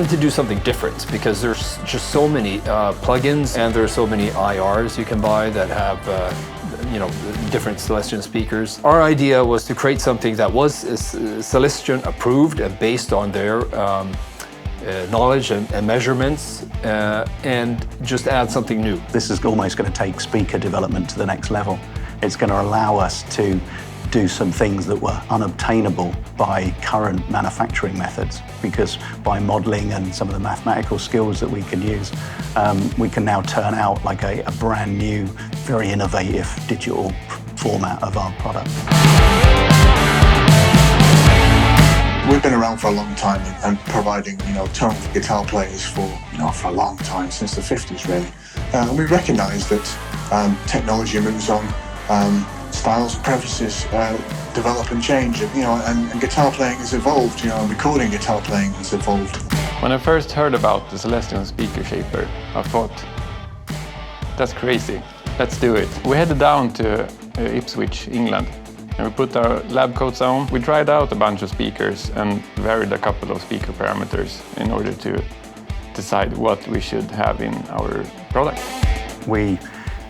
wanted to do something different because there's just so many plugins and there are so many IRs you can buy that have different Celestion speakers. Our idea was to create something that was Celestion approved and based on their knowledge and measurements, and just add something new. This is almost going to take speaker development to the next level. It's going to allow us to do some things that were unobtainable by current manufacturing methods, because by modeling and some of the mathematical skills that we can use, we can now turn out like a brand new, very innovative digital format of our product. We've been around for a long time and providing, tone for guitar players for a long time, since the 50s really. And we recognise that technology moves on, styles and preferences develop and change, and guitar playing has evolved, and recording guitar playing has evolved. When I first heard about the Celestion Speaker Shaper, I thought, that's crazy, let's do it. We headed down to Ipswich, England, and we put our lab coats on. We tried out a bunch of speakers and varied a couple of speaker parameters in order to decide what we should have in our product. We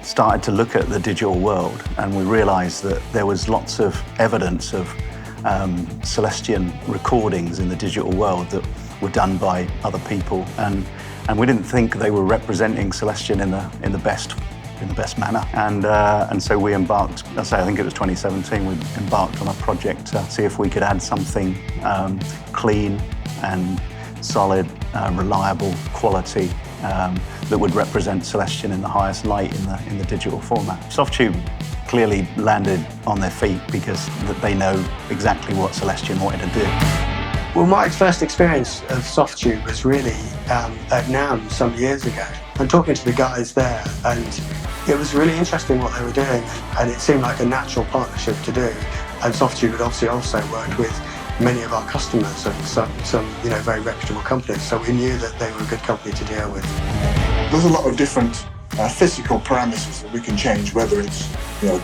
started to look at the digital world and we realized that there was lots of evidence of Celestion recordings in the digital world that were done by other people, and we didn't think they were representing Celestion in the best manner. And so we embarked, I think it was 2017, we embarked on a project to see if we could add something clean and solid, reliable quality that would represent Celestion in the highest light in the digital format. Softube clearly landed on their feet because they know exactly what Celestion wanted to do. Well, my first experience of Softube was really at NAMM some years ago, and talking to the guys there, and it was really interesting what they were doing, and it seemed like a natural partnership to do. And Softube had obviously also worked with many of our customers and some very reputable companies, so we knew that they were a good company to deal with. There's a lot of different physical parameters that we can change, whether it's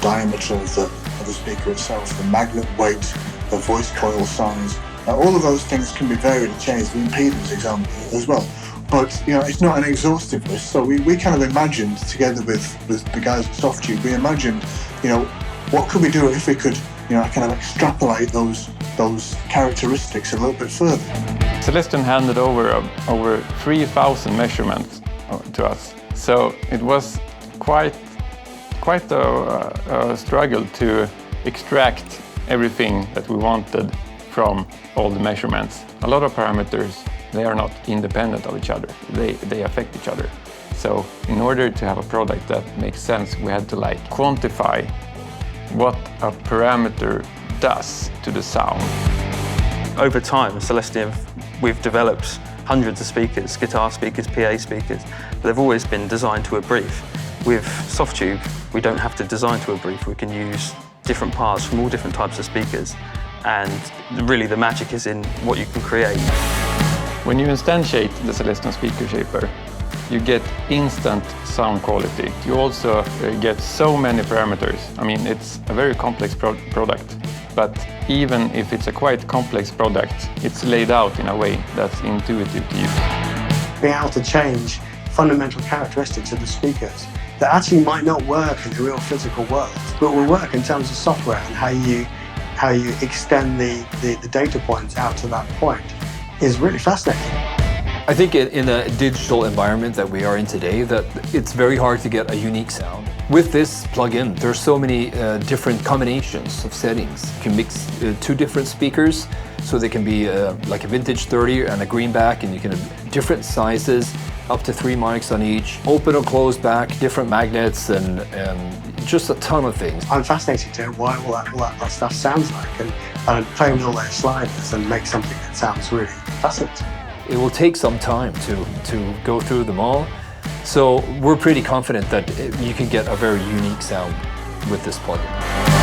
diameter of the speaker itself, the magnet weight, the voice coil size. All of those things can be varied and changed, the impedance example as well. But it's not an exhaustive list, so we kind of imagined, together with the guys at Softube, we imagined what could we do if we could kind of extrapolate those characteristics a little bit further. Celestion handed over 3,000 measurements to us, so it was quite a struggle to extract everything that we wanted from all the measurements. A lot of parameters, they are not independent of each other, they affect each other. So in order to have a product that makes sense, we had to quantify what a parameter does to the sound. Over time, Celestion, we've developed hundreds of speakers, guitar speakers, PA speakers, but they've always been designed to a brief. With Softube, we don't have to design to a brief. We can use different parts from all different types of speakers, and really the magic is in what you can create. When you instantiate the Celestion Speaker Shaper, you get instant sound quality. You also get so many parameters. I mean, it's a very complex product, but even if it's a quite complex product, it's laid out in a way that's intuitive to use. Being able to change fundamental characteristics of the speakers that actually might not work in the real physical world, but will work in terms of software and how you extend the data points out to that point is really fascinating. I think in a digital environment that we are in today, that it's very hard to get a unique sound. With this plugin, there's so many different combinations of settings. You can mix two different speakers, so they can be like a vintage 30 and a greenback, and you can have different sizes, up to 3 mics on each, open or closed back, different magnets, and just a ton of things. I'm fascinated to hear what all that stuff sounds like, and play with all those sliders and make something that sounds really fascinating. It will take some time to go through them all, so we're pretty confident that you can get a very unique sound with this plugin.